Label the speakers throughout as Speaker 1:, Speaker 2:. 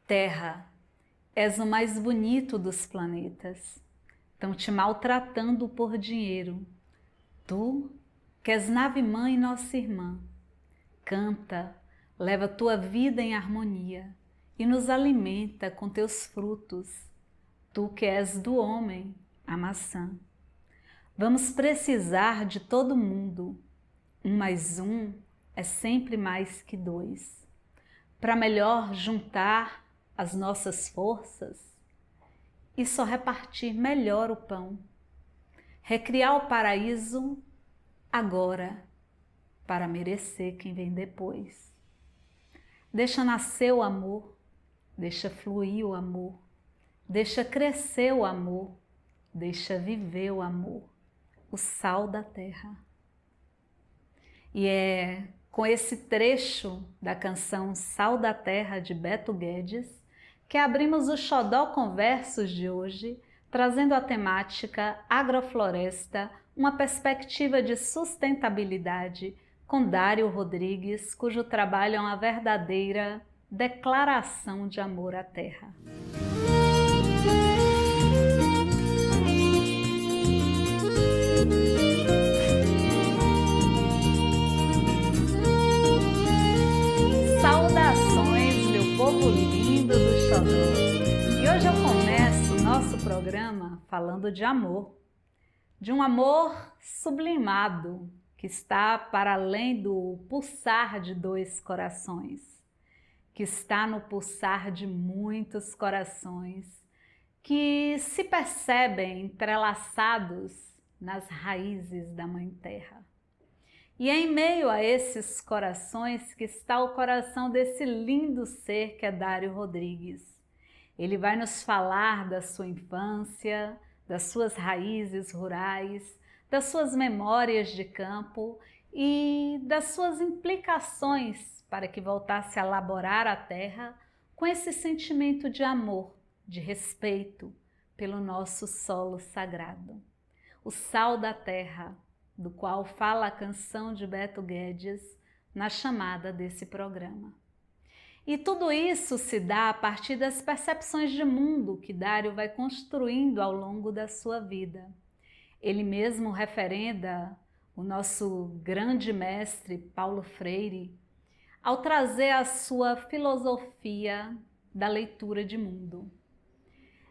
Speaker 1: Terra, és o mais bonito dos planetas. Estão te maltratando por dinheiro. Tu, que és nave-mãe nossa irmã, canta, leva tua vida em harmonia e nos alimenta com teus frutos. Tu que és do homem, a maçã. Vamos precisar de todo mundo. 1 mais 1 é sempre mais que 2. Para melhor juntar as nossas forças e só repartir melhor o pão. Recriar o paraíso agora, para merecer quem vem depois. Deixa nascer o amor, deixa fluir o amor, deixa crescer o amor, deixa viver o amor, o sal da terra. E é com esse trecho da canção Sal da Terra, de Beto Guedes, que abrimos o Xodó Conversos de hoje, trazendo a temática agrofloresta, uma perspectiva de sustentabilidade, com Dário Rodrigues, cujo trabalho é uma verdadeira declaração de amor à terra. Saudações, meu povo lindo do Xodó! E hoje eu começo o nosso programa falando de amor, de um amor sublimado, que está para além do pulsar de 2 corações, que está no pulsar de muitos corações, que se percebem entrelaçados nas raízes da Mãe Terra. E é em meio a esses corações que está o coração desse lindo ser que é Dário Rodrigues. Ele vai nos falar da sua infância, das suas raízes rurais, das suas memórias de campo e das suas implicações para que voltasse a laborar a terra com esse sentimento de amor, de respeito pelo nosso solo sagrado. O sal da terra, do qual fala a canção de Beto Guedes na chamada desse programa. E tudo isso se dá a partir das percepções de mundo que Dário vai construindo ao longo da sua vida. Ele mesmo referenda o nosso grande mestre Paulo Freire ao trazer a sua filosofia da leitura de mundo.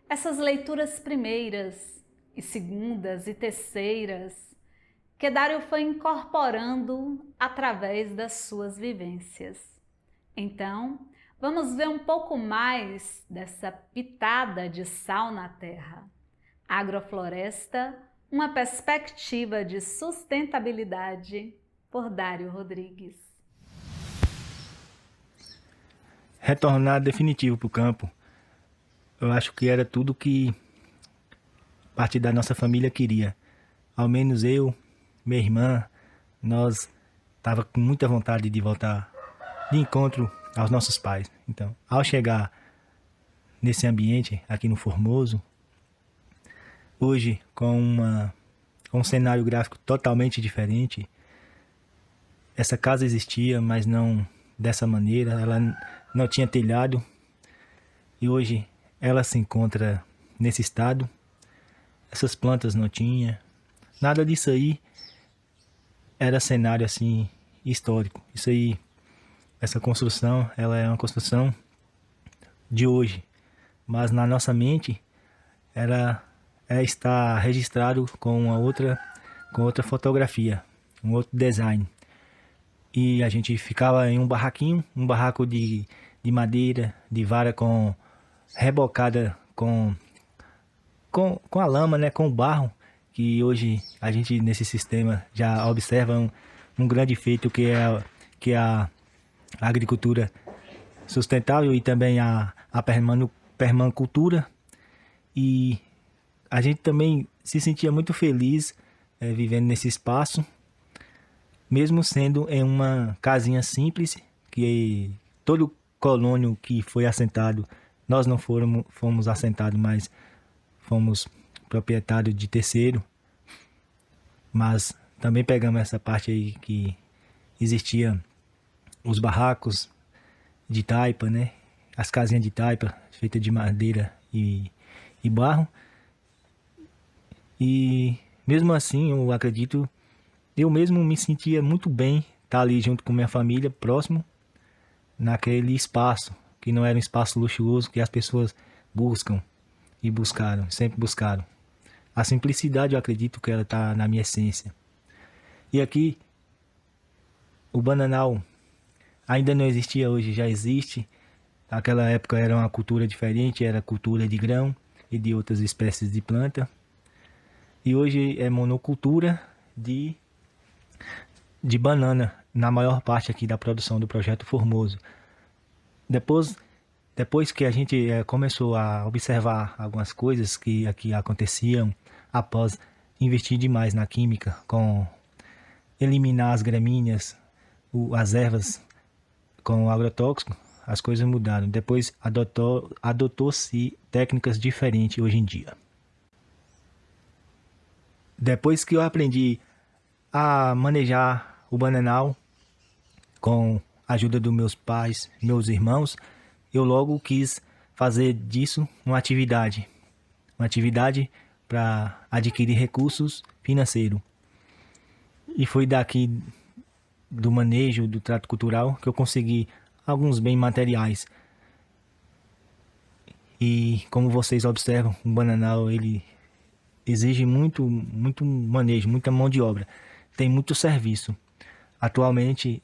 Speaker 1: Essas leituras primeiras e segundas e terceiras que Dário foi incorporando através das suas vivências. Então, vamos ver um pouco mais dessa pitada de sal na terra. Agrofloresta, uma perspectiva de sustentabilidade, por Dário Rodrigues.
Speaker 2: Retornar definitivo para o campo, eu acho que era tudo que parte da nossa família queria. Ao menos eu, minha irmã, nós estava com muita vontade de voltar de encontro aos nossos pais. Então, ao chegar nesse ambiente aqui no Formoso, hoje com um cenário gráfico totalmente diferente, essa casa existia, mas não dessa maneira, ela não tinha telhado e hoje ela se encontra nesse estado. Essas plantas não tinha, nada disso aí era cenário assim histórico. Isso aí, essa construção, ela é uma construção de hoje, mas na nossa mente está registrado com outra fotografia, um outro design. E a gente ficava em um barraco de madeira, de vara rebocada com a lama, né, com o barro, que hoje a gente nesse sistema já observa um grande feito que é a agricultura sustentável e também a permacultura. E a gente também se sentia muito feliz vivendo nesse espaço, mesmo sendo em uma casinha simples, que todo colônio que foi assentado, nós não fomos assentados, mas fomos proprietário de terceiro, mas também pegamos essa parte aí que existia os barracos de taipa, né? as casinhas de taipa feitas de madeira e barro. E mesmo assim, eu acredito, eu mesmo me sentia muito bem estar ali junto com minha família, próximo, naquele espaço, que não era um espaço luxuoso que as pessoas buscam e buscaram, sempre buscaram. A simplicidade, eu acredito que ela está na minha essência. E aqui, o Bananal ainda não existia, hoje já existe. Naquela época era uma cultura diferente, era cultura de grão e de outras espécies de planta. E hoje é monocultura de banana, na maior parte aqui da produção do Projeto Formoso. Depois que a gente começou a observar algumas coisas que aqui aconteciam após investir demais na química, com eliminar as gramíneas, as ervas com o agrotóxico, as coisas mudaram. Depois adotou-se técnicas diferentes hoje em dia. Depois que eu aprendi a manejar o bananal com a ajuda dos meus pais, meus irmãos, eu logo quis fazer disso uma atividade para adquirir recursos financeiros. E foi daqui do manejo, do trato cultural, que eu consegui alguns bens materiais. E como vocês observam, o bananal ele exige muito manejo, muita mão de obra. Tem muito serviço. Atualmente,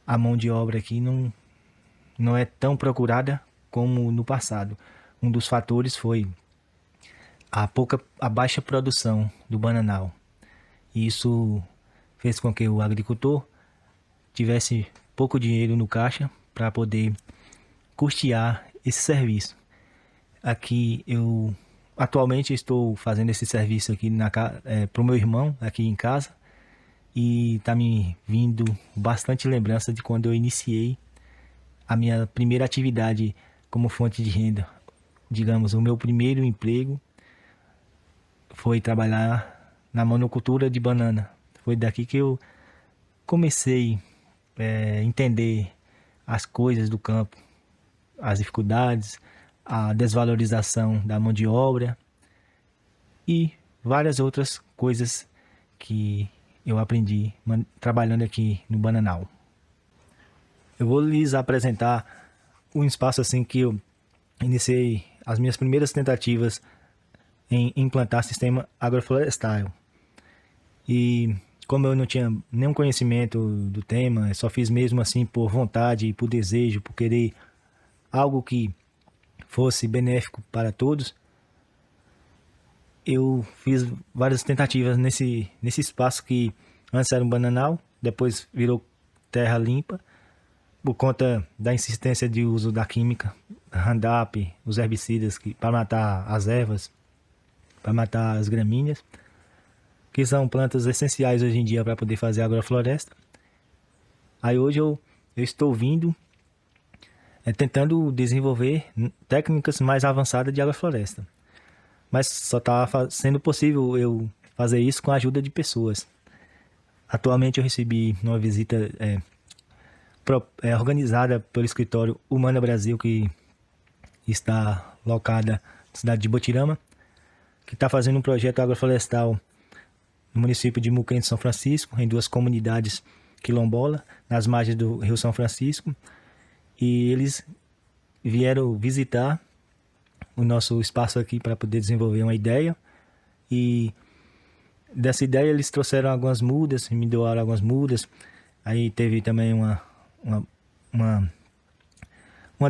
Speaker 2: a mão de obra aqui não é tão procurada como no passado. Um dos fatores foi a baixa produção do bananal. E isso fez com que o agricultor tivesse pouco dinheiro no caixa para poder custear esse serviço. Aqui eu atualmente estou fazendo esse serviço aqui para o meu irmão aqui em casa, e está me vindo bastante lembrança de quando eu iniciei a minha primeira atividade como fonte de renda. Digamos, o meu primeiro emprego foi trabalhar na monocultura de banana. Foi daqui que eu comecei a entender as coisas do campo, as dificuldades, a desvalorização da mão de obra e várias outras coisas que eu aprendi trabalhando aqui no Bananal. Eu vou lhes apresentar um espaço assim que eu iniciei as minhas primeiras tentativas em implantar sistema agroflorestal. E como eu não tinha nenhum conhecimento do tema, só fiz mesmo assim por vontade, por desejo, por querer algo que fosse benéfico para todos, eu fiz várias tentativas nesse espaço que antes era um bananal, depois virou terra limpa, por conta da insistência de uso da química, Roundup, os herbicidas para matar as ervas, para matar as gramíneas, que são plantas essenciais hoje em dia para poder fazer agrofloresta. Aí hoje eu estou vindo tentando desenvolver técnicas mais avançadas de agrofloresta. Mas só está sendo possível eu fazer isso com a ajuda de pessoas. Atualmente eu recebi uma visita organizada pelo escritório Humana Brasil, que está locada na cidade de Botirama, que está fazendo um projeto agroflorestal no município de Muquém de São Francisco, em 2 comunidades quilombolas, nas margens do Rio São Francisco. E eles vieram visitar o nosso espaço aqui para poder desenvolver uma ideia. E dessa ideia eles trouxeram algumas mudas, me doaram algumas mudas. Aí teve também uma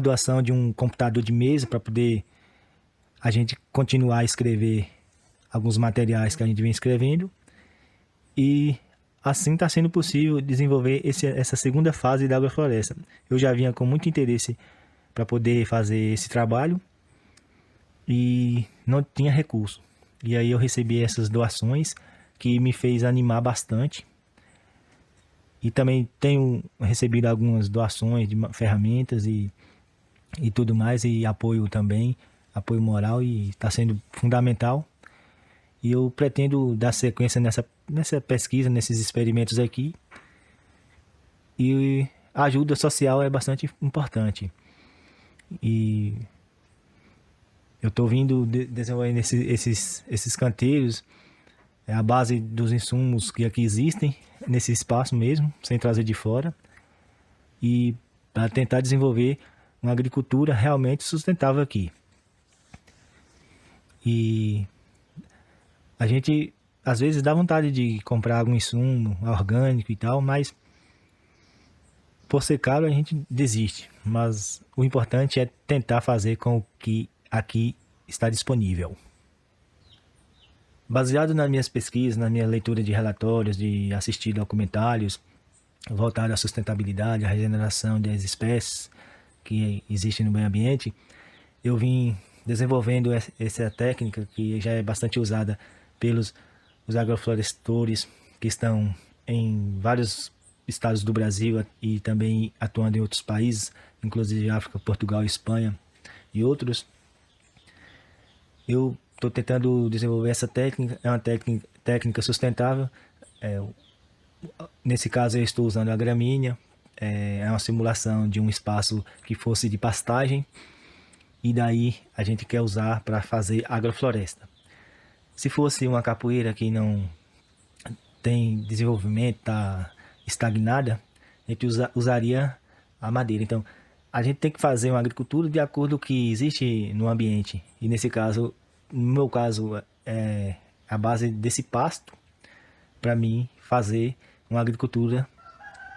Speaker 2: doação de um computador de mesa para poder a gente continuar a escrever alguns materiais que a gente vem escrevendo. E assim está sendo possível desenvolver essa segunda fase da agrofloresta. Eu já vinha com muito interesse para poder fazer esse trabalho e não tinha recurso. E aí eu recebi essas doações que me fez animar bastante. E também tenho recebido algumas doações de ferramentas e tudo mais, e apoio também, apoio moral, e está sendo fundamental. E eu pretendo dar sequência nessa pesquisa, nesses experimentos aqui. E a ajuda social é bastante importante. E eu estou vindo desenvolvendo esses canteiros, a base dos insumos que aqui existem, nesse espaço mesmo, sem trazer de fora, e para tentar desenvolver uma agricultura realmente sustentável aqui. E a gente, às vezes, dá vontade de comprar algum insumo orgânico e tal, mas por ser caro a gente desiste. Mas o importante é tentar fazer com o que aqui está disponível. Baseado nas minhas pesquisas, na minha leitura de relatórios, de assistir documentários voltados à sustentabilidade, à regeneração das espécies que existem no meio ambiente, eu vim desenvolvendo essa técnica que já é bastante usada pelos os agroflorestores que estão em vários estados do Brasil e também atuando em outros países, inclusive África, Portugal, Espanha e outros. Eu estou tentando desenvolver essa técnica, é uma técnica sustentável. Nesse caso eu estou usando a gramínea, é uma simulação de um espaço que fosse de pastagem, e daí a gente quer usar para fazer agrofloresta. Se fosse uma capoeira que não tem desenvolvimento, está estagnada, a gente usaria a madeira. Então, a gente tem que fazer uma agricultura de acordo com o que existe no ambiente. E nesse caso, no meu caso, é a base desse pasto, para mim, fazer uma agricultura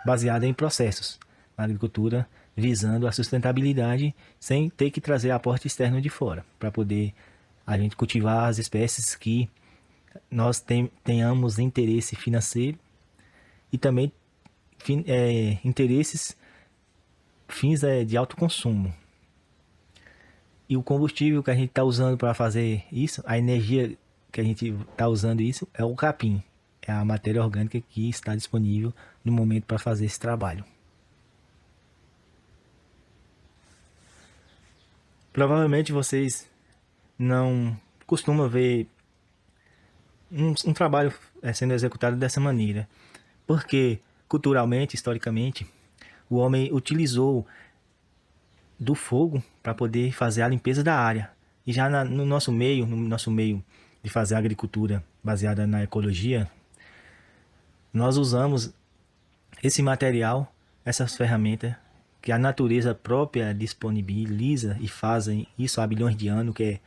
Speaker 2: baseada em processos. Uma agricultura visando a sustentabilidade sem ter que trazer aporte externo de fora, para poder a gente cultivar as espécies que nós tenhamos interesse financeiro e também interesses fins de alto consumo. E o combustível que a gente está usando para fazer isso, a energia que a gente está usando isso, é o capim. É a matéria orgânica que está disponível no momento para fazer esse trabalho. Provavelmente vocês não costumam ver um trabalho sendo executado dessa maneira, porque culturalmente, historicamente, o homem utilizou do fogo para poder fazer a limpeza da área. E já no nosso meio de fazer a agricultura baseada na ecologia, nós usamos esse material, essas ferramentas que a natureza própria disponibiliza e fazem isso há bilhões de anos, que é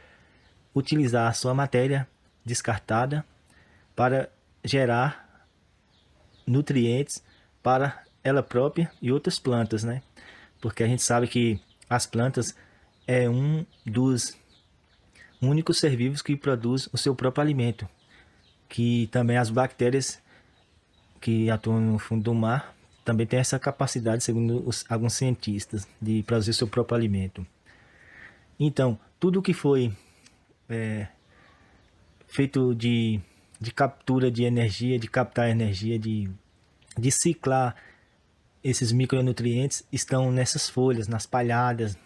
Speaker 2: utilizar a sua matéria descartada para gerar nutrientes para ela própria e outras plantas, né? Porque a gente sabe que as plantas é um dos únicos seres vivos que produz o seu próprio alimento, que também as bactérias que atuam no fundo do mar também tem essa capacidade, segundo alguns cientistas, de produzir seu próprio alimento. Então, tudo que foi feito de captura de energia, de captar energia, de ciclar esses micronutrientes, estão nessas folhas, nas palhadas,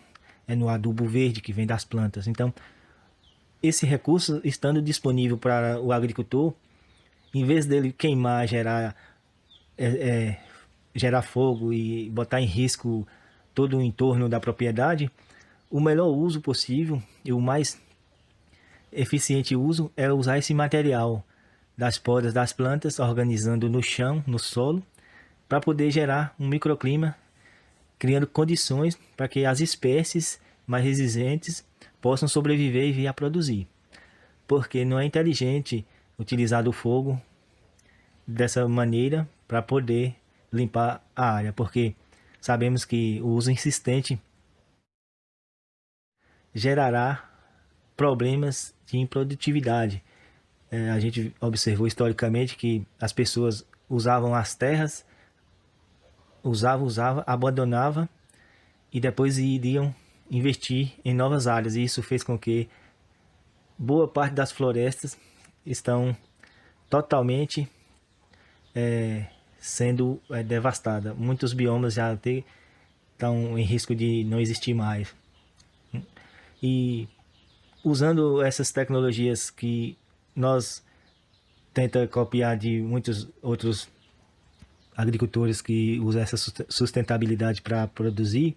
Speaker 2: no adubo verde que vem das plantas. Então, esse recurso estando disponível para o agricultor, em vez dele queimar, gerar fogo e botar em risco todo o entorno da propriedade, o melhor uso possível e o mais eficiente uso é usar esse material das podas das plantas, organizando no chão, no solo, para poder gerar um microclima, criando condições para que as espécies mais resistentes possam sobreviver e vir a produzir. Porque não é inteligente utilizar o fogo dessa maneira para poder limpar a área, porque sabemos que o uso insistente gerará problemas de improdutividade. A gente observou historicamente que as pessoas usavam as terras, abandonava e depois iriam investir em novas áreas, e isso fez com que boa parte das florestas estão totalmente sendo devastada. Muitos biomas já estão em risco de não existir mais. E usando essas tecnologias que nós tenta copiar de muitos outros agricultores que usam essa sustentabilidade para produzir,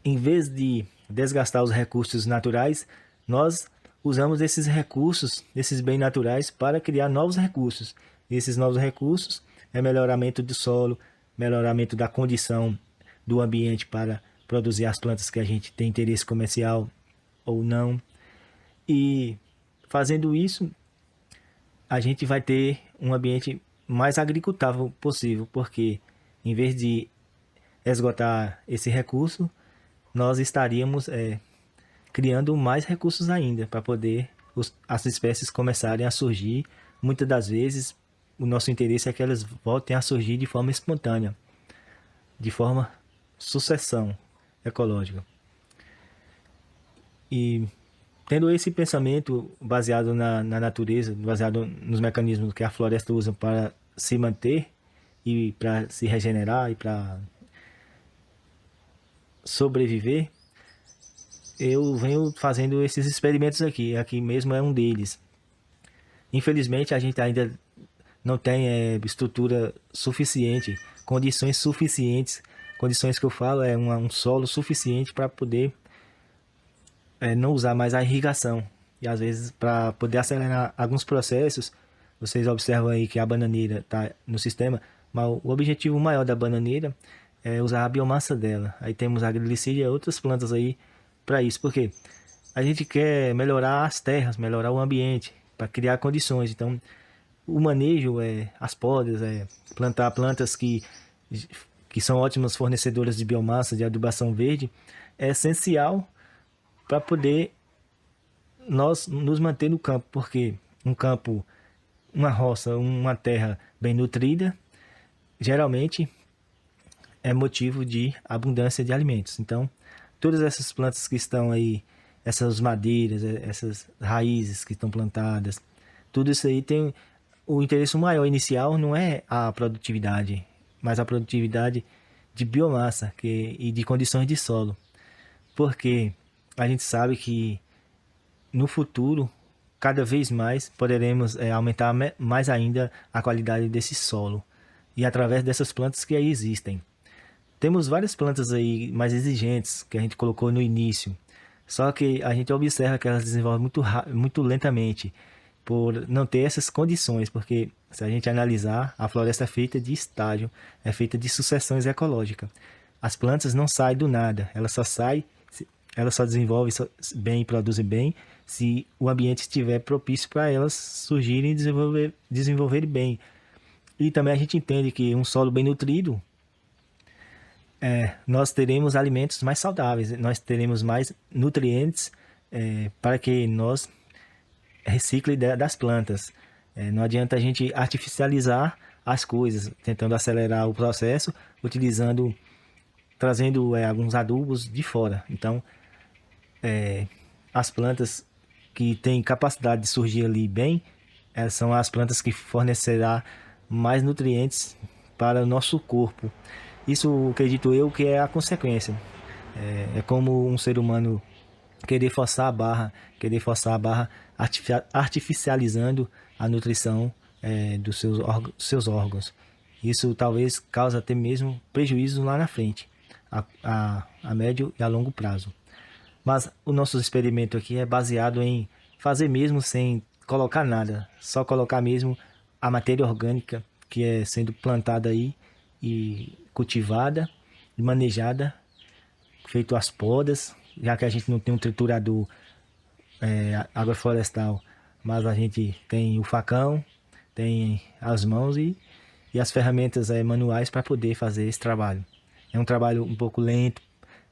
Speaker 2: em vez de desgastar os recursos naturais, nós usamos esses recursos, esses bens naturais, para criar novos recursos. E esses novos recursos é melhoramento do solo, melhoramento da condição do ambiente para produzir as plantas que a gente tem interesse comercial ou não. E fazendo isso, a gente vai ter um ambiente mais agricultável possível, porque em vez de esgotar esse recurso, nós estaríamos criando mais recursos ainda para poder as espécies começarem a surgir. Muitas das vezes, o nosso interesse é que elas voltem a surgir de forma espontânea, de forma sucessão ecológica. E tendo esse pensamento baseado na natureza, baseado nos mecanismos que a floresta usa para se manter e para se regenerar e para sobreviver, eu venho fazendo esses experimentos aqui. Aqui mesmo é um deles. Infelizmente, a gente ainda não tem estrutura suficiente, condições suficientes. Condições que eu falo é um solo suficiente para poder não usar mais a irrigação. E às vezes, para poder acelerar alguns processos, vocês observam aí que a bananeira está no sistema, mas o objetivo maior da bananeira é usar a biomassa dela. Aí temos a glicídia e outras plantas aí para isso, porque a gente quer melhorar as terras, melhorar o ambiente, para criar condições. Então, o manejo, as podas, plantar plantas que são ótimas fornecedoras de biomassa, de adubação verde, é essencial para poder nós nos manter no campo, porque um campo, uma roça, uma terra bem nutrida, geralmente é motivo de abundância de alimentos. Então, todas essas plantas que estão aí, essas madeiras, essas raízes que estão plantadas, tudo isso aí tem o interesse maior inicial, não é a produtividade, mas a produtividade de biomassa e de condições de solo. Porque a gente sabe que no futuro, cada vez mais, poderemos aumentar mais ainda a qualidade desse solo. E através dessas plantas que aí existem. Temos várias plantas aí mais exigentes que a gente colocou no início. Só que a gente observa que elas desenvolvem muito lentamente por não ter essas condições. Porque se a gente analisar, a floresta é feita de estágio, é feita de sucessões ecológicas. As plantas não saem do nada, elas só desenvolvem bem e produzem bem se o ambiente estiver propício para elas surgirem e desenvolverem bem. E também a gente entende que um solo bem nutrido, nós teremos alimentos mais saudáveis, nós teremos mais nutrientes para que nós recicle das plantas. Não adianta a gente artificializar as coisas, tentando acelerar o processo, trazendo alguns adubos de fora. Então, as plantas que têm capacidade de surgir ali bem, são as plantas que fornecerá mais nutrientes para o nosso corpo. Isso, acredito eu, que é a consequência. É como um ser humano querer forçar a barra artificializando a nutrição dos seus órgãos. Isso talvez cause até mesmo prejuízo lá na frente, a médio e a longo prazo. Mas o nosso experimento aqui é baseado em fazer mesmo sem colocar nada, só colocar mesmo a matéria orgânica que é sendo plantada aí e cultivada e manejada, feito as podas, já que a gente não tem um triturador agroflorestal, mas a gente tem o facão, tem as mãos e as ferramentas manuais para poder fazer esse trabalho. É um trabalho um pouco lento,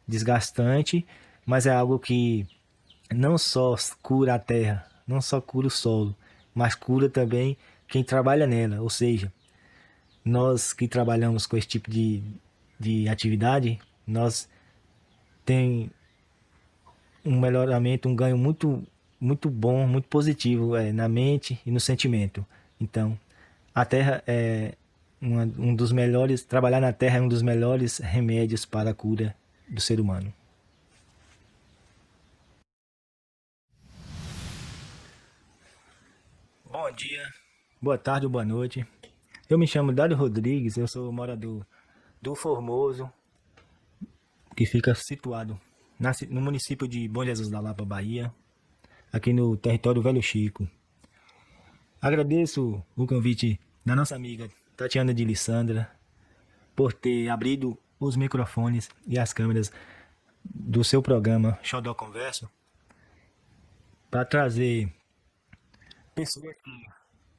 Speaker 2: desgastante, mas é algo que não só cura a terra, não só cura o solo, mas cura também quem trabalha nela. Ou seja, nós que trabalhamos com esse tipo de atividade, nós tem um melhoramento, um ganho muito bom, muito positivo na mente e no sentimento. Então, a terra é um dos melhores, trabalhar na terra é um dos melhores remédios para a cura do ser humano. Bom dia, boa tarde ou boa noite. Eu me chamo Dário Rodrigues, eu sou morador do Formoso, que fica situado no município de Bom Jesus da Lapa, Bahia, aqui no território Velho Chico. Agradeço o convite da nossa amiga Tatiana de Lissandra por ter abrido os microfones e as câmeras do seu programa Xodó Converso para trazer pessoas que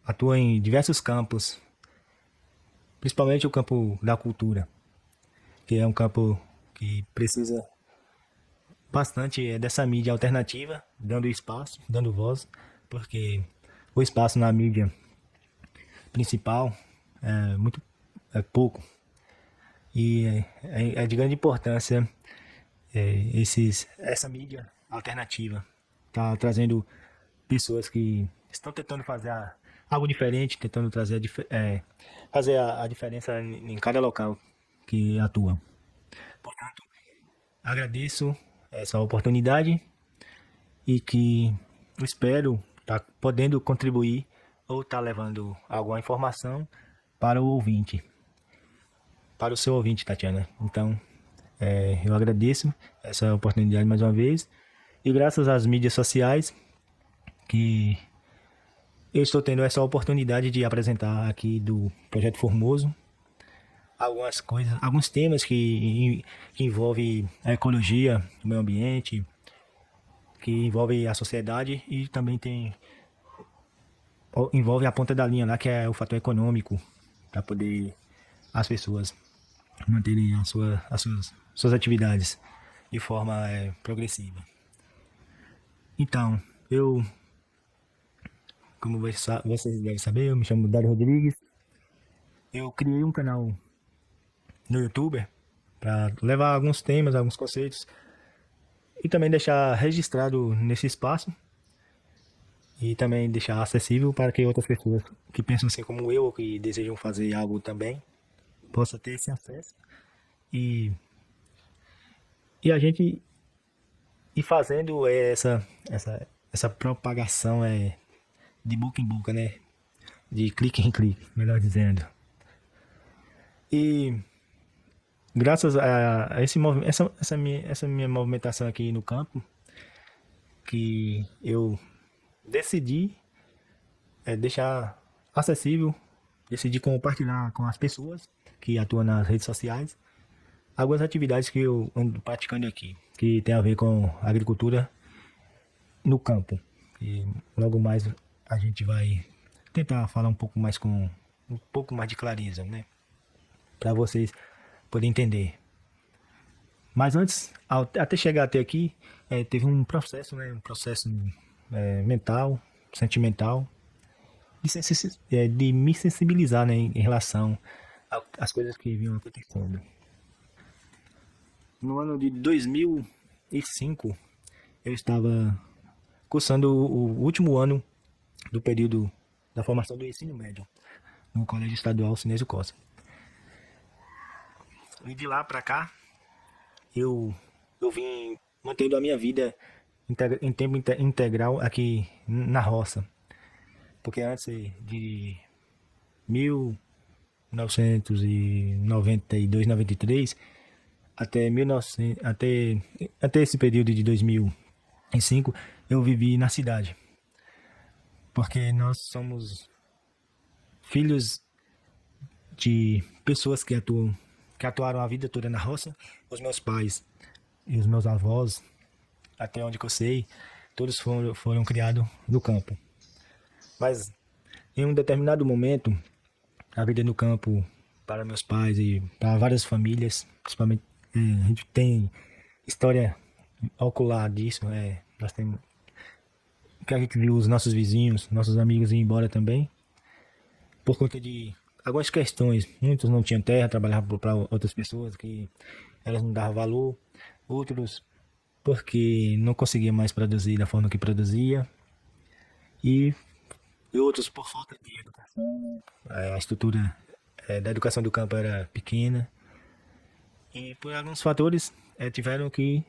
Speaker 2: atuam em diversos campos, principalmente o campo da cultura, que é um campo que precisa bastante dessa mídia alternativa, dando espaço, dando voz, porque o espaço na mídia principal é pouco e é de grande importância essa mídia alternativa tá trazendo pessoas que estão tentando fazer algo diferente, tentando trazer fazer a diferença em cada local que atuam. Portanto, agradeço essa oportunidade e que eu espero estar podendo contribuir ou estar levando alguma informação para o ouvinte, para o seu ouvinte, Tatiana. Então, eu agradeço essa oportunidade mais uma vez e graças às mídias sociais que eu estou tendo essa oportunidade de apresentar aqui do Projeto Formoso algumas coisas, alguns temas que envolvem a ecologia, o meio ambiente, que envolve a sociedade e também envolve a ponta da linha lá, que é o fator econômico, para poder as pessoas manterem suas atividades de forma progressiva. Então, como vocês devem saber, eu me chamo Dário Rodrigues. Eu criei um canal no YouTube para levar alguns temas, alguns conceitos e também deixar registrado nesse espaço e também deixar acessível para que outras pessoas que pensam assim como eu ou que desejam fazer algo também possam ter esse acesso e a gente ir fazendo essa propagação de boca em boca, né? De clique em clique, melhor dizendo. E graças a essa minha movimentação aqui no campo, que eu decidi deixar acessível, decidi compartilhar com as pessoas que atuam nas redes sociais algumas atividades que eu ando praticando aqui, que tem a ver com agricultura no campo. E logo mais a gente vai tentar falar um pouco mais de clareza, né? Para vocês poderem entender. Mas antes, até chegar até aqui, teve um processo, né? Um processo mental, sentimental, de me sensibilizar, né? Em relação às coisas que vinham acontecendo. No ano de 2005, eu estava cursando o último ano do período da formação do ensino médio no Colégio Estadual Sinésio Costa. E de lá para cá, eu vim mantendo a minha vida em tempo integral aqui na roça. Porque antes de 1992, 93, até esse período de 2005, eu vivi na cidade. Porque nós somos filhos de pessoas que atuaram a vida toda na roça. Os meus pais e os meus avós, até onde eu sei, todos foram criados no campo. Mas em um determinado momento, a vida no campo para meus pais e para várias famílias, principalmente a gente tem história ocular disso, nós temos que a gente viu os nossos vizinhos, nossos amigos ir embora também, por conta de algumas questões. Muitos não tinham terra, trabalhavam para outras pessoas que elas não davam valor, outros porque não conseguiam mais produzir da forma que produzia e outros por falta de educação. A estrutura da educação do campo era pequena e por alguns fatores tiveram que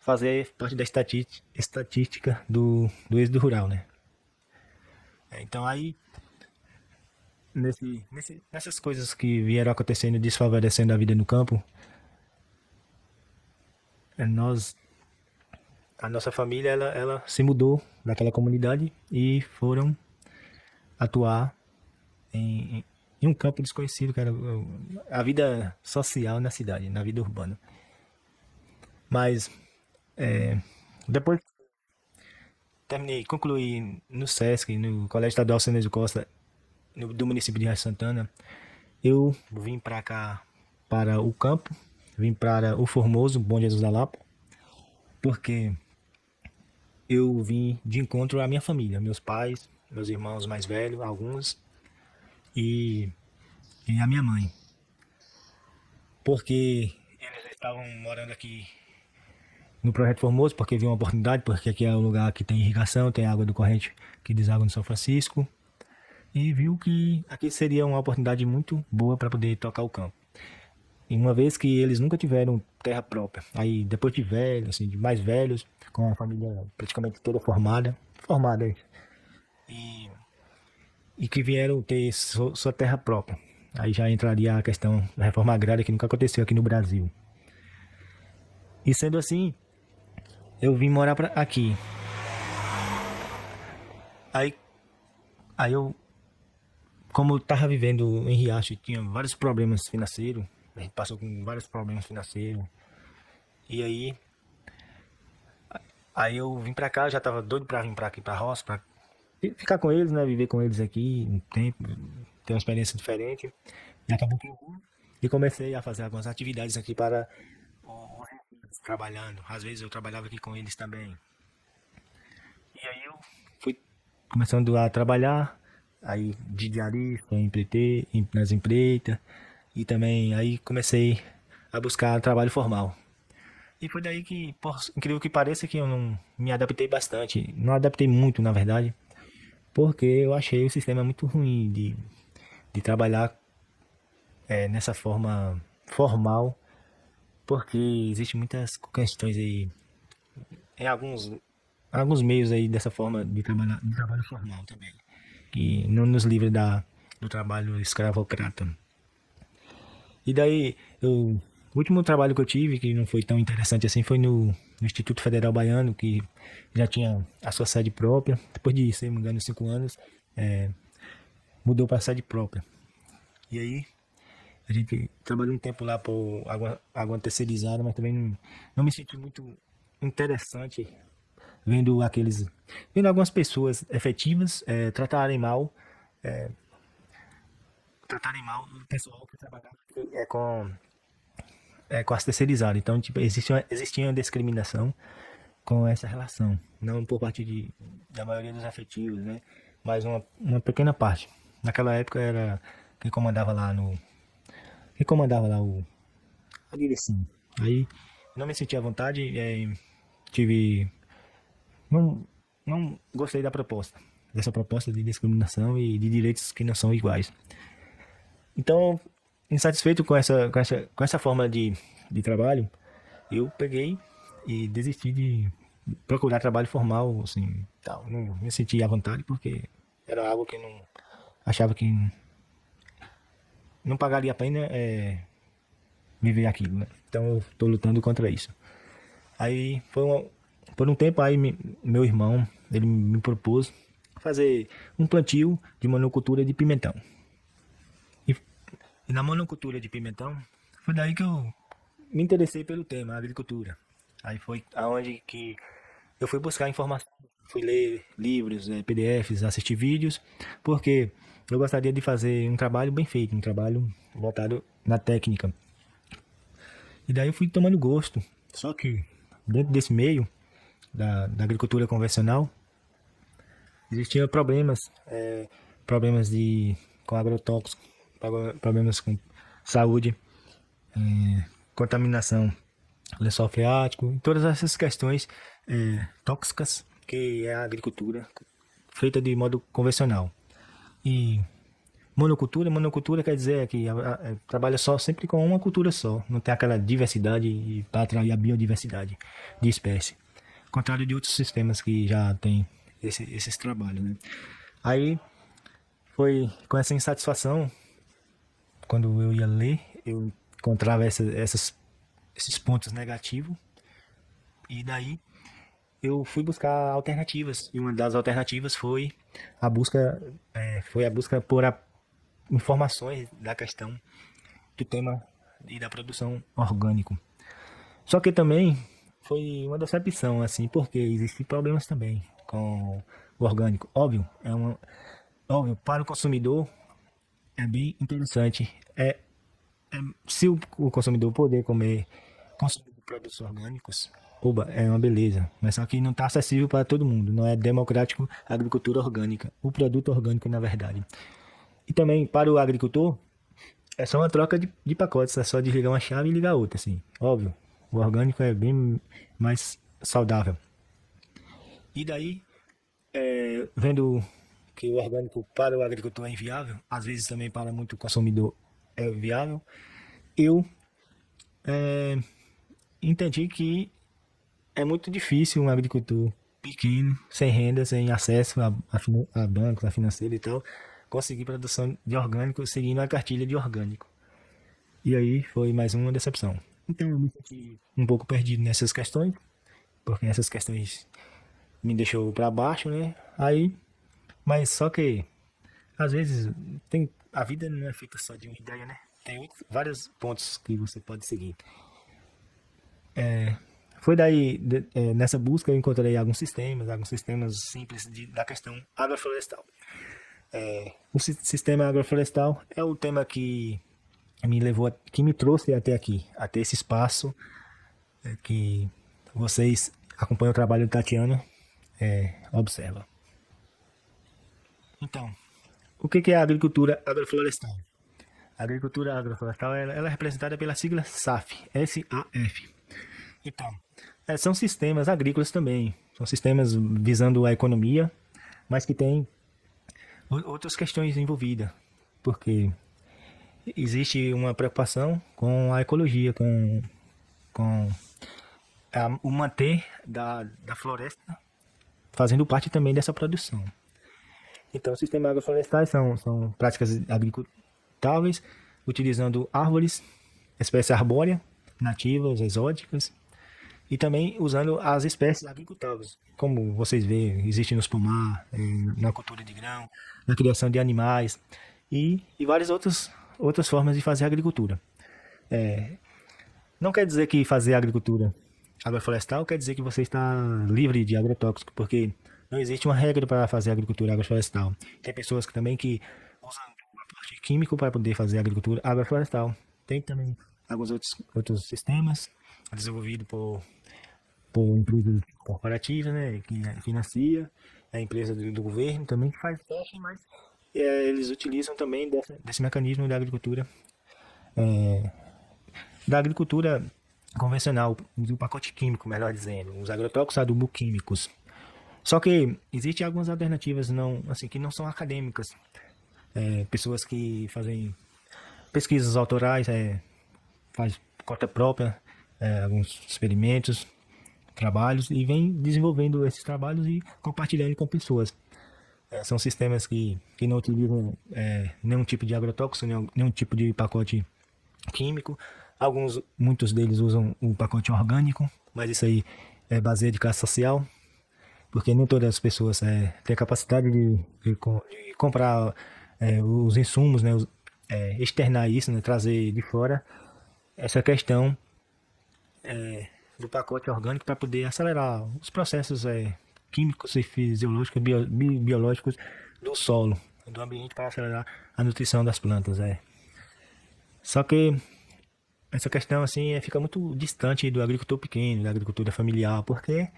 Speaker 2: fazer parte da estatística do êxodo rural, né? Então aí nessas coisas que vieram acontecendo, desfavorecendo a vida no campo, nós a nossa família ela se mudou daquela comunidade e foram atuar em um campo desconhecido, que era a vida social na cidade, na vida urbana. Mas depois concluí no SESC, no Colégio Estadual Cenejo Costa, do município de Rio Santana. Eu vim para cá, para o campo, vim para o Formoso, Bom Jesus da Lapa, porque eu vim de encontro à minha família, meus pais, meus irmãos mais velhos, alguns, e, e a minha mãe. Porque eles estavam morando aqui no Projeto Formoso, porque viu uma oportunidade, porque aqui é um lugar que tem irrigação, tem água do corrente que deságua no São Francisco, e viu que aqui seria uma oportunidade muito boa para poder tocar o campo. E uma vez que eles nunca tiveram terra própria, aí depois de velhos, assim, de mais velhos, com a família praticamente toda formada, e, e que vieram ter sua terra própria. Aí já entraria a questão da reforma agrária que nunca aconteceu aqui no Brasil. E sendo assim, eu vim morar aqui. Aí, aí eu, como eu tava vivendo em Riacho e tinha vários problemas financeiros, a gente passou com vários problemas financeiros. E aí eu vim pra cá, já tava doido pra vir pra aqui pra roça, pra ficar com eles, né? Viver com eles aqui um tempo, ter uma experiência diferente. E acabou que eu vim e comecei a fazer algumas atividades aqui para trabalhando. Às vezes eu trabalhava aqui com eles também. E aí eu fui começando a trabalhar, aí de diarista, nas empreitas, e também aí comecei a buscar trabalho formal. E foi daí que, por incrível que pareça, que eu não me adaptei bastante. Não adaptei muito, na verdade, porque eu achei o sistema muito ruim de trabalhar nessa forma formal, porque existe muitas questões aí, em alguns meios aí dessa forma de trabalho formal também, que não nos livra do trabalho escravocrata. E daí, o último trabalho que eu tive, que não foi tão interessante assim, foi no Instituto Federal Baiano, que já tinha a sua sede própria. Depois de, se não me engano, 5 anos, mudou para a sede própria. E aí, a gente trabalhou um tempo lá por água terceirizada, mas também não me senti muito interessante vendo vendo algumas pessoas efetivas tratarem mal o pessoal que trabalhava com as terceirizadas. Então, tipo, existia uma discriminação com essa relação. Não por parte da maioria dos afetivos, né? Mas uma pequena parte. Naquela época era quem comandava lá quem comandava lá a direção. Aí não me senti à vontade, tive não não gostei dessa proposta de discriminação e de direitos que não são iguais. Então, insatisfeito com essa forma de trabalho, eu peguei e desisti de procurar trabalho formal, assim, tal. Não me senti à vontade porque era algo que eu não achava que não pagaria a pena viver aquilo, né? Então eu estou lutando contra isso. Aí por um tempo aí meu irmão, ele me propôs fazer um plantio de monocultura de pimentão. E, e na monocultura de pimentão, foi daí que eu me interessei pelo tema, agricultura. Aí foi aonde que eu fui buscar informação, fui ler livros, PDFs, assistir vídeos, porque eu gostaria de fazer um trabalho bem feito, um trabalho voltado na técnica. E daí eu fui tomando gosto. Só que dentro desse meio da agricultura convencional, existiam problemas com agrotóxicos, problemas com saúde, contaminação, lençol freático, e todas essas questões tóxicas que é a agricultura feita de modo convencional. E monocultura quer dizer que trabalha só sempre com uma cultura só, não tem aquela diversidade para atrair a biodiversidade de espécie, contrário de outros sistemas que já tem esses trabalhos, né? Aí foi com essa insatisfação, quando eu ia ler, eu encontrava esses pontos negativos, e daí eu fui buscar alternativas. E uma das alternativas a busca, foi a busca por informações da questão do tema e da produção orgânico. Só que também foi uma decepção, assim, porque existem problemas também com o orgânico. Óbvio, para o consumidor é bem interessante. Se o consumidor poder consumir produtos orgânicos, oba, é uma beleza. Mas só que não está acessível para todo mundo. Não é democrático a agricultura orgânica. O produto orgânico, na verdade. E também, para o agricultor, é só uma troca de pacotes. É só desligar uma chave e ligar outra, assim. Óbvio, o orgânico é bem mais saudável. E daí, vendo que o orgânico para o agricultor é inviável, às vezes também para muito consumidor é viável, eu entendi que é muito difícil um agricultor pequeno, sem renda, sem acesso a bancos, a financeira e tal, conseguir produção de orgânico seguindo a cartilha de orgânico. E aí foi mais uma decepção. Então eu me senti um pouco perdido nessas questões, porque essas questões me deixou para baixo, né? Aí, mas só que às vezes a vida não é feita só de uma ideia, né? Tem vários pontos que você pode seguir. Foi daí, nessa busca, eu encontrei alguns sistemas simples da questão agroflorestal. O sistema agroflorestal é o tema que que me trouxe até aqui, até esse espaço que vocês acompanham o trabalho do Tatiana, observa. Então, o que é a agricultura agroflorestal? A agricultura agroflorestal ela é representada pela sigla SAF, S-A-F. Então, são sistemas agrícolas também, são sistemas visando a economia, mas que tem outras questões envolvidas, porque existe uma preocupação com a ecologia, com o manter da floresta, fazendo parte também dessa produção. Então, os sistemas agroflorestais são práticas agricultáveis, utilizando árvores, espécies arbóreas, nativas, exóticas, e também usando as espécies agricultáveis. Como vocês veem, existe nos pomar, na cultura de grão, na criação de animais e várias outras formas de fazer agricultura. Não quer dizer que fazer agricultura agroflorestal quer dizer que você está livre de agrotóxico, porque não existe uma regra para fazer agricultura agroflorestal. Tem pessoas que também que usam aporte químico para poder fazer agricultura agroflorestal. Tem também alguns outros sistemas desenvolvidos por empresas corporativas, né, que financia, a empresa do governo também que faz teste, mas eles utilizam também desse mecanismo da agricultura convencional, do pacote químico, melhor dizendo, os agrotóxicos aduboquímicos. Só que existem algumas alternativas não, assim, que não são acadêmicas. Pessoas que fazem pesquisas autorais, faz por conta própria, alguns experimentos, trabalhos, e vem desenvolvendo esses trabalhos e compartilhando com pessoas. São sistemas que não utilizam nenhum tipo de agrotóxico, nenhum tipo de pacote químico. Muitos deles usam o pacote orgânico, mas isso aí é baseado de classe social, porque nem todas as pessoas têm a capacidade de comprar os insumos, né, externar isso, né, trazer de fora essa questão do pacote orgânico para poder acelerar os processos químicos e fisiológicos, biológicos do solo, do ambiente, para acelerar a nutrição das plantas. Só que essa questão assim fica muito distante do agricultor pequeno, da agricultura familiar, porque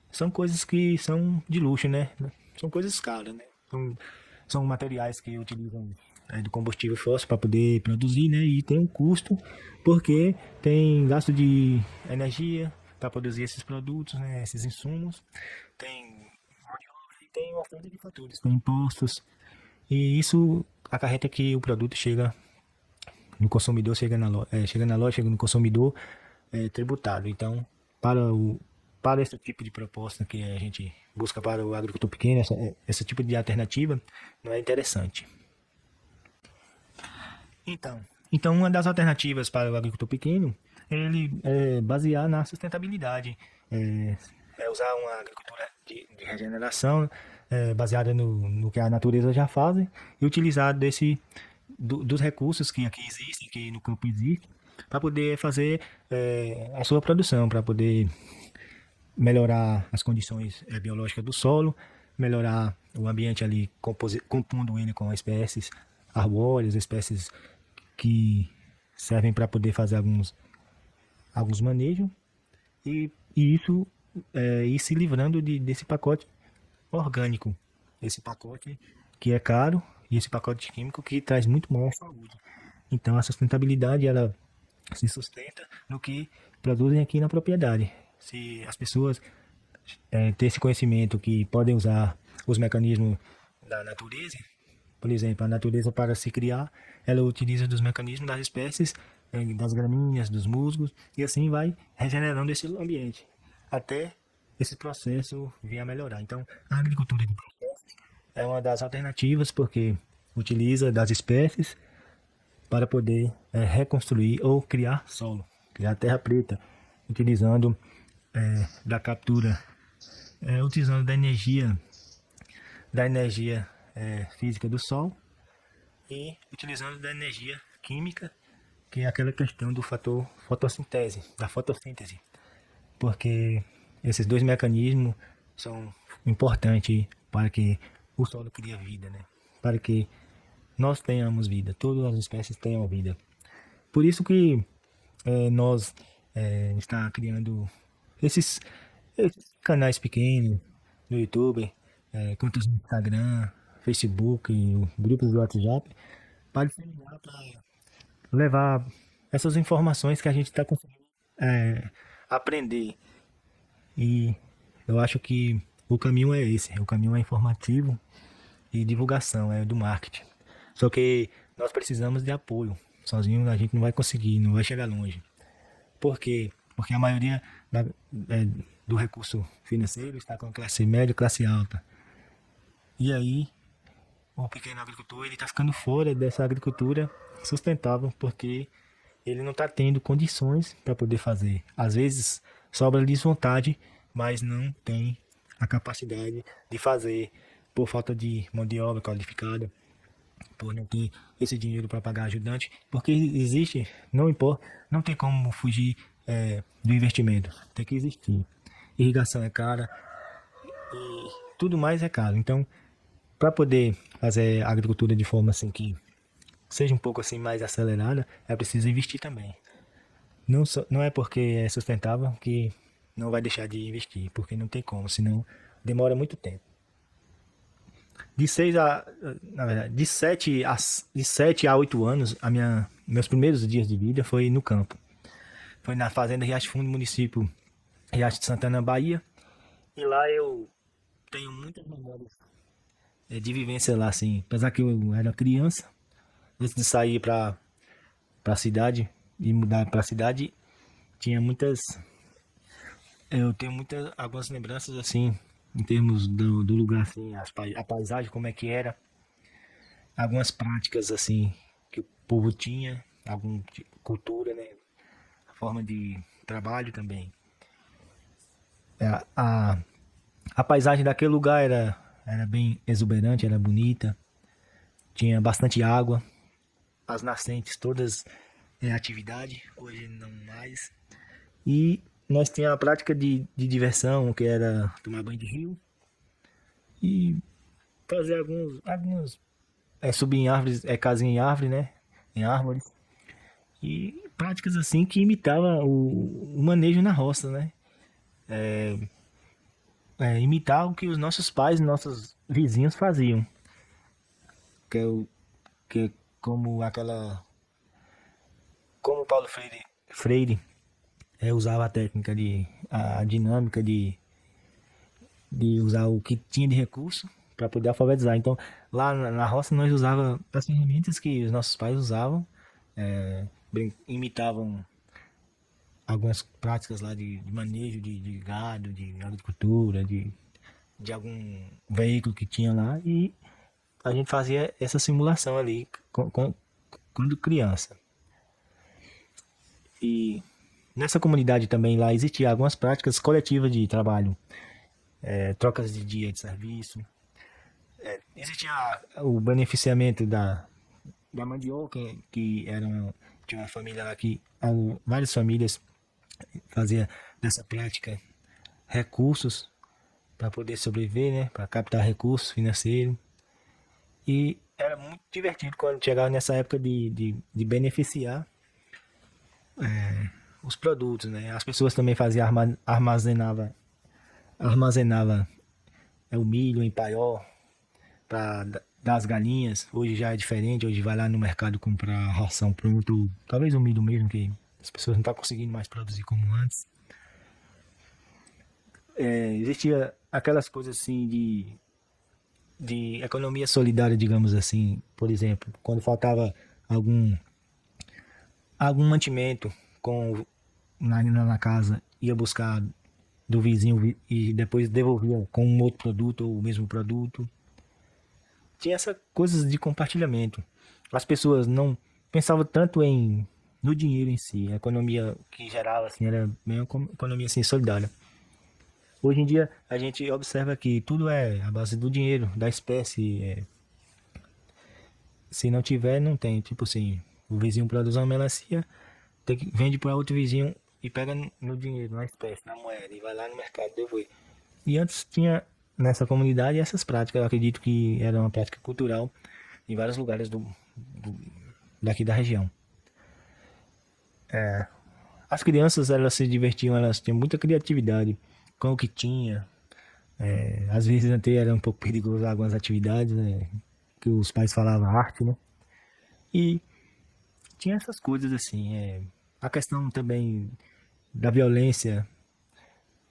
Speaker 2: são coisas que são de luxo, né? São coisas caras, né? São materiais que utilizam do combustível fóssil para poder produzir, né? E tem um custo, porque tem gasto de energia para produzir esses produtos, né? Esses insumos. Tem uma série de fatores, tem impostos. E isso acarreta que o produto chega no consumidor, chega na loja, chega no consumidor tributado. Então, para esse tipo de proposta que a gente busca para o agricultor pequeno, esse tipo de alternativa não é interessante. Então, uma das alternativas para o agricultor pequeno é ele basear na sustentabilidade, usar uma agricultura de regeneração, baseada no que a natureza já faz, e utilizar dos recursos que aqui existem, que no campo existem, para poder fazer a sua produção, para poder melhorar as condições biológicas do solo, melhorar o ambiente ali, compondo ele com espécies arbóreas, espécies que servem para poder fazer alguns manejos, e isso ir se livrando desse pacote orgânico, esse pacote que é caro, e esse pacote químico que traz muito mal à saúde. Então a sustentabilidade, ela se sustenta no que produzem aqui na propriedade. Se as pessoas ter esse conhecimento que podem usar os mecanismos da natureza, por exemplo, a natureza, para se criar, ela utiliza dos mecanismos das espécies, das gramíneas, dos musgos, e assim vai regenerando esse ambiente, até esse processo vir a melhorar. Então, a agricultura de processos é uma das alternativas, porque utiliza das espécies para poder reconstruir ou criar solo, criar terra preta, utilizando da captura, utilizando da energia física do sol, e utilizando da energia química, que é aquela questão do fator fotossíntese, da fotossíntese, porque esses dois mecanismos são importantes para que o solo crie vida, né? Para que nós tenhamos vida, todas as espécies tenham vida. Por isso que nós está criando esses canais pequenos no YouTube, contas no Instagram, Facebook, grupos do WhatsApp, para disseminar, para levar essas informações que a gente está conseguindo aprender. E eu acho que o caminho é esse, o caminho é informativo e divulgação, é do marketing. Só que nós precisamos de apoio. Sozinho a gente não vai conseguir, não vai chegar longe. Por quê? Porque a maioria do recurso financeiro está com classe média e classe alta. E aí, o pequeno agricultor está ficando fora dessa agricultura sustentável, porque ele não está tendo condições para poder fazer. Às vezes, sobra-lhes vontade, mas não tem a capacidade de fazer, por falta de mão de obra qualificada, por não ter esse dinheiro para pagar ajudante, porque existe, não importa, não tem como fugir do investimento, tem que existir. Irrigação é cara e tudo mais é caro. Então, para poder fazer a agricultura de forma assim que seja um pouco assim mais acelerada, é preciso investir também. Não é porque é sustentável que não vai deixar de investir, porque não tem como, senão demora muito tempo. Na verdade, de 7 a 8 anos, meus primeiros dias de vida foi no campo. Foi na fazenda Riacho Fundo, município Riacho de Santana, Bahia. E lá eu tenho muitas memórias de vivência lá, assim. Apesar que eu era criança, antes de sair para a cidade e mudar para a cidade, tinha eu tenho algumas lembranças assim, em termos do lugar, assim, a paisagem, como é que era, algumas práticas assim que o povo tinha, alguma cultura, né, a forma de trabalho também. A paisagem daquele lugar era bem exuberante, era bonita, tinha bastante água, as nascentes todas em atividade, hoje não mais. E nós tínhamos a prática de diversão, que era tomar banho de rio e fazer alguns subir em árvores, casinha em árvore, né? Em árvores. E práticas assim que imitavam o manejo na roça, né? Imitar o que os nossos pais, nossos vizinhos faziam. Que é, que é como Paulo Freire usava a técnica a dinâmica de usar o que tinha de recurso para poder alfabetizar. Então, lá na roça nós usava as ferramentas que os nossos pais usavam, imitavam algumas práticas lá de manejo de gado, de agricultura, de algum veículo que tinha lá, e a gente fazia essa simulação ali quando criança. E Nessa comunidade também lá existiam algumas práticas coletivas de trabalho, trocas de dia de serviço. Existia o beneficiamento da mandioca, que tinha uma família lá que, várias famílias fazia dessa prática recursos para poder sobreviver, né? Para captar recursos financeiros. E era muito divertido quando chegava nessa época de beneficiar os produtos, né? As pessoas também faziam, armazenava o milho em paiol para dar as galinhas. Hoje já é diferente, hoje vai lá no mercado comprar ração pronto, talvez o milho mesmo, que as pessoas não estão conseguindo mais produzir como antes. Existia aquelas coisas assim de economia solidária, digamos assim. Por exemplo, quando faltava algum, algum mantimento com, na casa, ia buscar do vizinho e depois devolvia com um outro produto ou o mesmo produto. Tinha essas coisas de compartilhamento. As pessoas não pensavam tanto no dinheiro em si. A economia que gerava assim era bem uma economia assim solidária. Hoje em dia a gente observa que tudo é a base do dinheiro, da espécie. Se não tiver, não tem. Tipo assim, o vizinho produz uma melancia, vende para outro vizinho e pega no dinheiro, na espécie, na moeda, e vai lá no mercado e devolve. E antes tinha nessa comunidade essas práticas. Eu acredito que era uma prática cultural em vários lugares daqui da região. As crianças, elas se divertiam, elas tinham muita criatividade com o que tinha. Às vezes até era um pouco perigoso algumas atividades, né, que os pais falavam arte, né? E tinha essas coisas assim. A questão também da violência,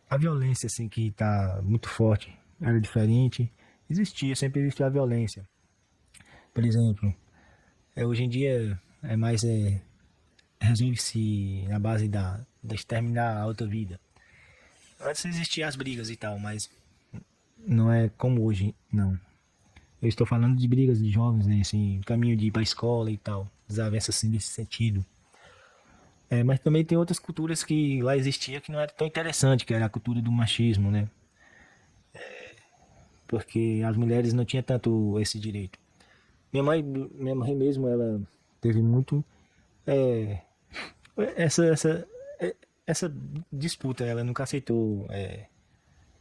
Speaker 2: a violência assim que está muito forte, era diferente. Sempre existiu a violência. Por exemplo, hoje em dia é mais resolve-se na base da exterminar a outra vida. Antes existiam as brigas e tal, mas não é como hoje, não. Eu estou falando de brigas de jovens, né, assim, caminho de ir para a escola e tal, desavenças assim nesse sentido. Mas também tem outras culturas que lá existia que não era tão interessante, que era a cultura do machismo, né? Porque as mulheres não tinham tanto esse direito. Minha mãe mesmo, ela teve muito é, essa, essa, essa disputa, ela nunca aceitou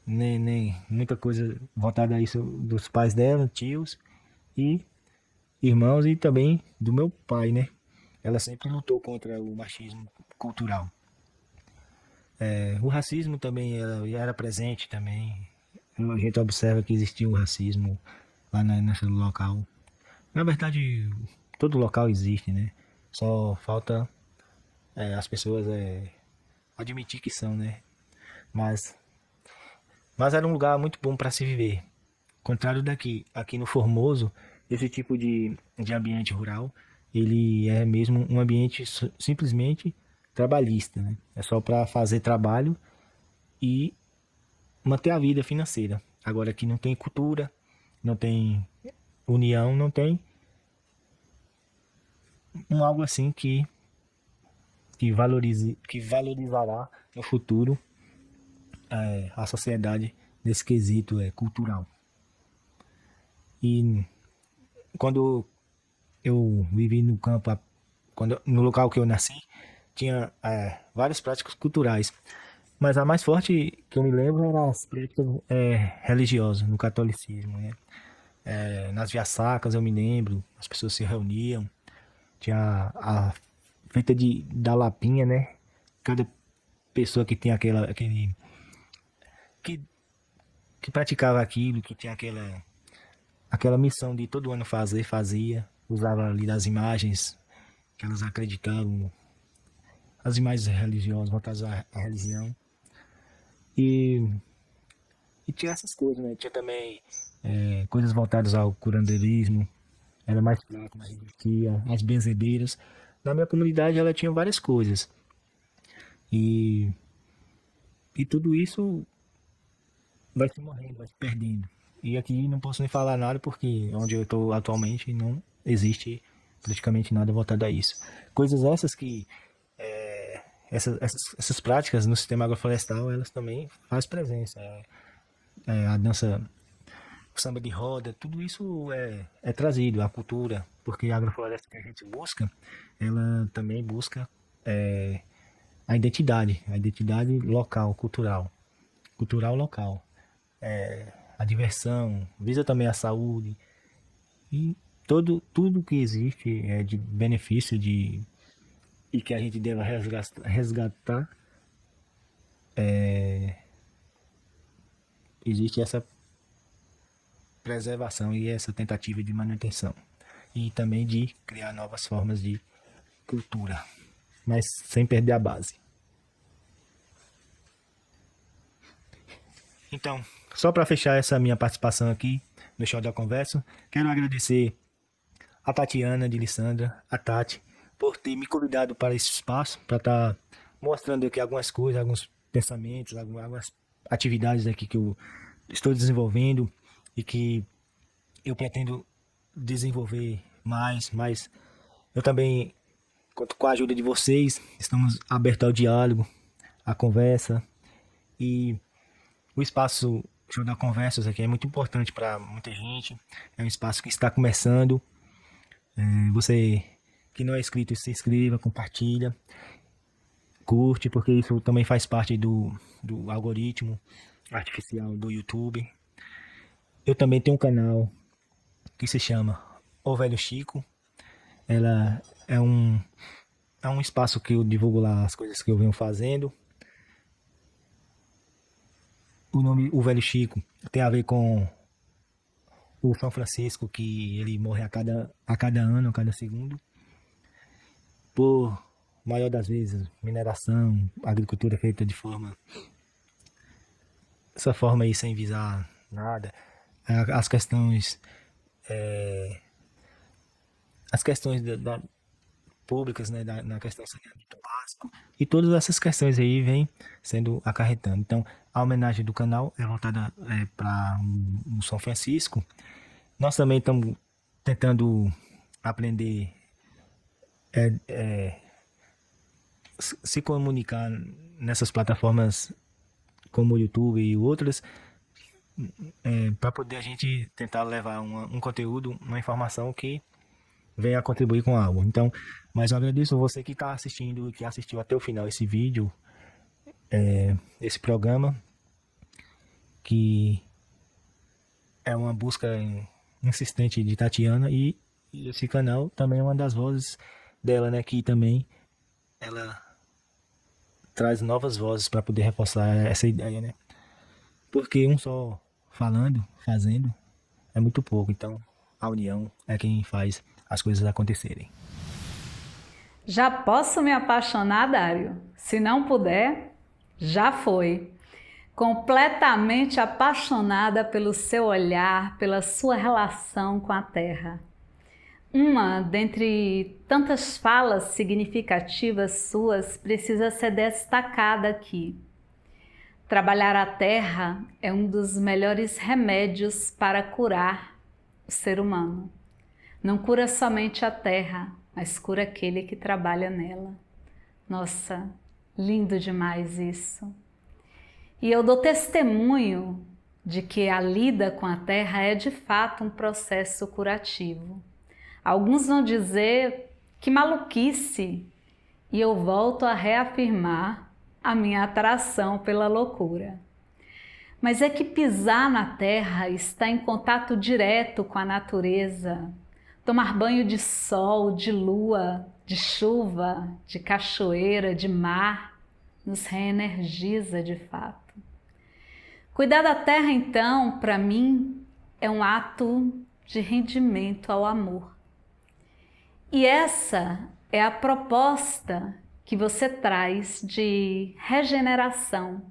Speaker 2: nem muita coisa voltada a isso dos pais dela, tios e irmãos e também do meu pai, né? Ela sempre lutou contra o machismo cultural. O racismo também era presente também. A gente observa que existia o racismo lá nesse local. Na verdade, todo local existe, né? Só falta as pessoas admitir que são, né? Mas, mas era um lugar muito bom para se viver. Contrário daqui, aqui no Formoso, esse tipo de ambiente rural, ele é mesmo um ambiente simplesmente trabalhista, né? É só para fazer trabalho e manter a vida financeira. Agora aqui não tem cultura, não tem união, não tem algo assim que valorizará no futuro a sociedade nesse quesito cultural. E quando eu vivi no campo, no local que eu nasci, tinha várias práticas culturais. Mas a mais forte que eu me lembro era as práticas religiosas, no catolicismo, né? Nas vias sacras eu me lembro, as pessoas se reuniam, tinha a feita da lapinha, né? Cada pessoa que tinha que, que praticava aquilo, que tinha aquela missão de todo ano fazia, usava ali das imagens que elas acreditavam, as imagens religiosas, voltadas à religião. E tinha essas coisas, né? Tinha também coisas voltadas ao curandeirismo, era mais fraco, mais resistia, as benzedeiras. Na minha comunidade ela tinha várias coisas. E, e tudo isso vai se morrendo, vai se perdendo. E aqui não posso nem falar nada porque onde eu estou atualmente não existe praticamente nada voltado a isso. Coisas essas que essas práticas no sistema agroflorestal, elas também fazem presença. A dança, o samba de roda, tudo isso é trazido, a cultura, porque a agrofloresta que a gente busca, ela também busca a identidade local, cultural local, a diversão, visa também a saúde e tudo que existe é de benefício e que a gente deva resgatar, existe essa preservação e essa tentativa de manutenção e também de criar novas formas de cultura, mas sem perder a base. Então, só para fechar essa minha participação aqui no Show da Conversa, quero agradecer a Tatiana de Lissandra, a Tati, por ter me convidado para esse espaço, para estar mostrando aqui algumas coisas, alguns pensamentos, algumas atividades aqui que eu estou desenvolvendo e que eu pretendo desenvolver mais, mas eu também, conto com a ajuda de vocês, estamos abertos ao diálogo, à conversa, e o espaço Show da Conversas aqui é muito importante para muita gente, é um espaço que está começando. Você que não é inscrito, se inscreva, compartilha, curte, porque isso também faz parte do algoritmo artificial do YouTube. Eu também tenho um canal que se chama O Velho Chico. Ela é um espaço que eu divulgo lá as coisas que eu venho fazendo. O nome O Velho Chico tem a ver com o São Francisco, que ele morre a cada ano, a cada segundo, por maior das vezes mineração, agricultura feita de essa forma aí sem visar nada, as questões públicas, né, na questão saneamento básico, e todas essas questões aí vêm sendo acarretando. Então, a homenagem do canal é voltada para o São Francisco. Nós também estamos tentando aprender se comunicar nessas plataformas como o YouTube e outras, para poder a gente tentar levar um conteúdo, uma informação que venha contribuir com algo. Então, mas eu agradeço você que está assistindo e que assistiu até o final esse vídeo, esse programa, que é uma busca insistente de Tatiana, e esse canal também é uma das vozes dela, né, que também ela traz novas vozes para poder reforçar essa ideia, né? Porque um só fazendo é muito pouco. Então, a união é quem faz as coisas acontecerem.
Speaker 1: Já posso me apaixonar, Dário? Se não puder, já foi. Completamente apaixonada pelo seu olhar, pela sua relação com a terra. Uma dentre tantas falas significativas suas precisa ser destacada aqui. Trabalhar a terra é um dos melhores remédios para curar o ser humano. Não cura somente a terra, mas cura aquele que trabalha nela. Nossa, lindo demais isso. E eu dou testemunho de que a lida com a terra é de fato um processo curativo. Alguns vão dizer que maluquice, e eu volto a reafirmar a minha atração pela loucura. Mas é que pisar na terra, estar em contato direto com a natureza, tomar banho de sol, de lua, de chuva, de cachoeira, de mar, nos reenergiza de fato. Cuidar da terra, então, para mim, é um ato de rendimento ao amor. E essa é a proposta que você traz de regeneração,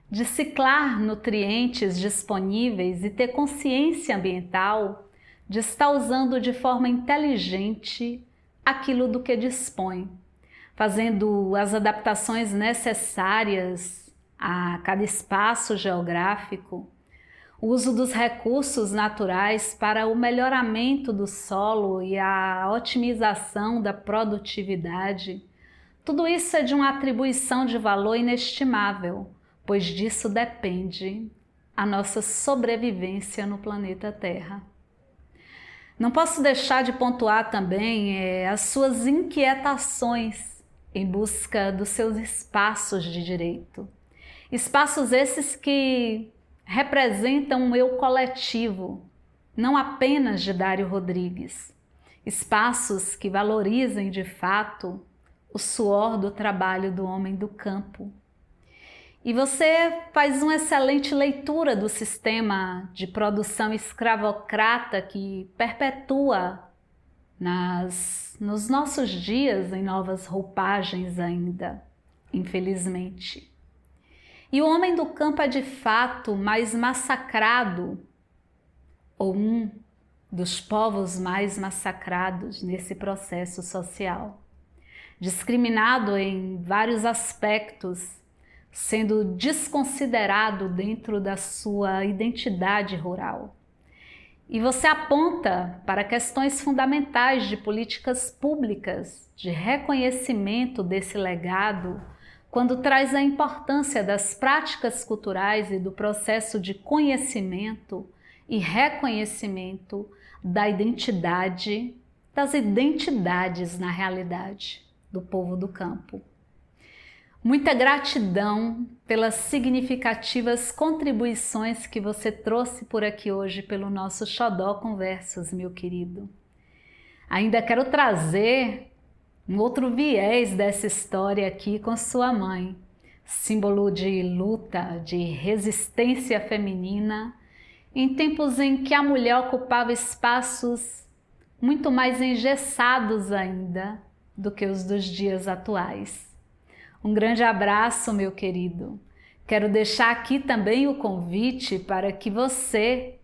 Speaker 1: de ciclar nutrientes disponíveis e ter consciência ambiental, de estar usando de forma inteligente aquilo do que dispõe, fazendo as adaptações necessárias a cada espaço geográfico, o uso dos recursos naturais para o melhoramento do solo e a otimização da produtividade, Tudo isso é de uma atribuição de valor inestimável, pois disso depende a nossa sobrevivência no planeta Terra. Não posso deixar de pontuar também as suas inquietações em busca dos seus espaços de direito. Espaços esses que representam um eu coletivo, não apenas de Dário Rodrigues. Espaços que valorizem de fato o suor do trabalho do homem do campo. E você faz uma excelente leitura do sistema de produção escravocrata que perpetua nos nossos dias em novas roupagens ainda, infelizmente. E o homem do campo é de fato mais massacrado, ou um dos povos mais massacrados nesse processo social. Discriminado em vários aspectos, sendo desconsiderado dentro da sua identidade rural. E você aponta para questões fundamentais de políticas públicas, de reconhecimento desse legado, quando traz a importância das práticas culturais e do processo de conhecimento e reconhecimento da identidade, das identidades na realidade do povo do campo. Muita gratidão pelas significativas contribuições que você trouxe por aqui hoje pelo nosso Xodó Conversas, meu querido. Ainda quero trazer um outro viés dessa história aqui com sua mãe, símbolo de luta, de resistência feminina, em tempos em que a mulher ocupava espaços muito mais engessados ainda do que os dos dias atuais. Um grande abraço, meu querido. Quero deixar aqui também o convite para que você,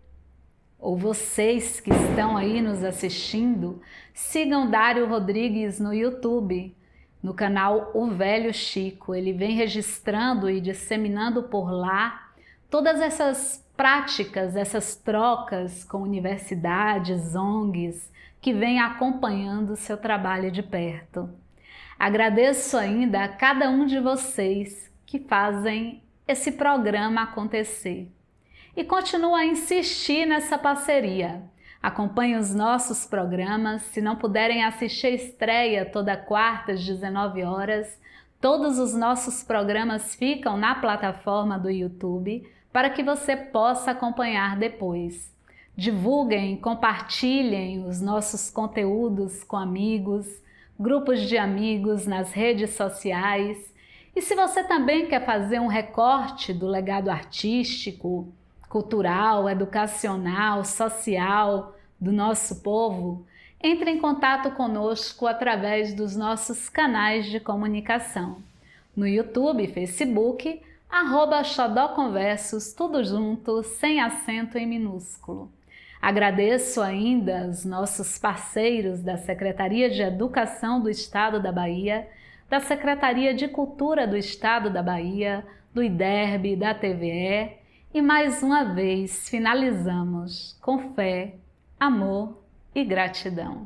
Speaker 1: ou vocês que estão aí nos assistindo, sigam Dário Rodrigues no YouTube, no canal O Velho Chico. Ele vem registrando e disseminando por lá todas essas práticas, essas trocas com universidades, ONGs, que vêm acompanhando o seu trabalho de perto. Agradeço ainda a cada um de vocês que fazem esse programa acontecer. E continuo a insistir nessa parceria. Acompanhe os nossos programas. Se não puderem assistir a estreia toda quarta às 19 horas, todos os nossos programas ficam na plataforma do YouTube para que você possa acompanhar depois. Divulguem, compartilhem os nossos conteúdos com amigos, grupos de amigos nas redes sociais. E se você também quer fazer um recorte do legado artístico, cultural, educacional, social do nosso povo, entre em contato conosco através dos nossos canais de comunicação. No YouTube, Facebook, @Xodó Conversos, tudo junto, sem acento em minúsculo. Agradeço ainda aos nossos parceiros da Secretaria de Educação do Estado da Bahia, da Secretaria de Cultura do Estado da Bahia, do IDERB, da TVE, e mais uma vez finalizamos com fé, amor e gratidão.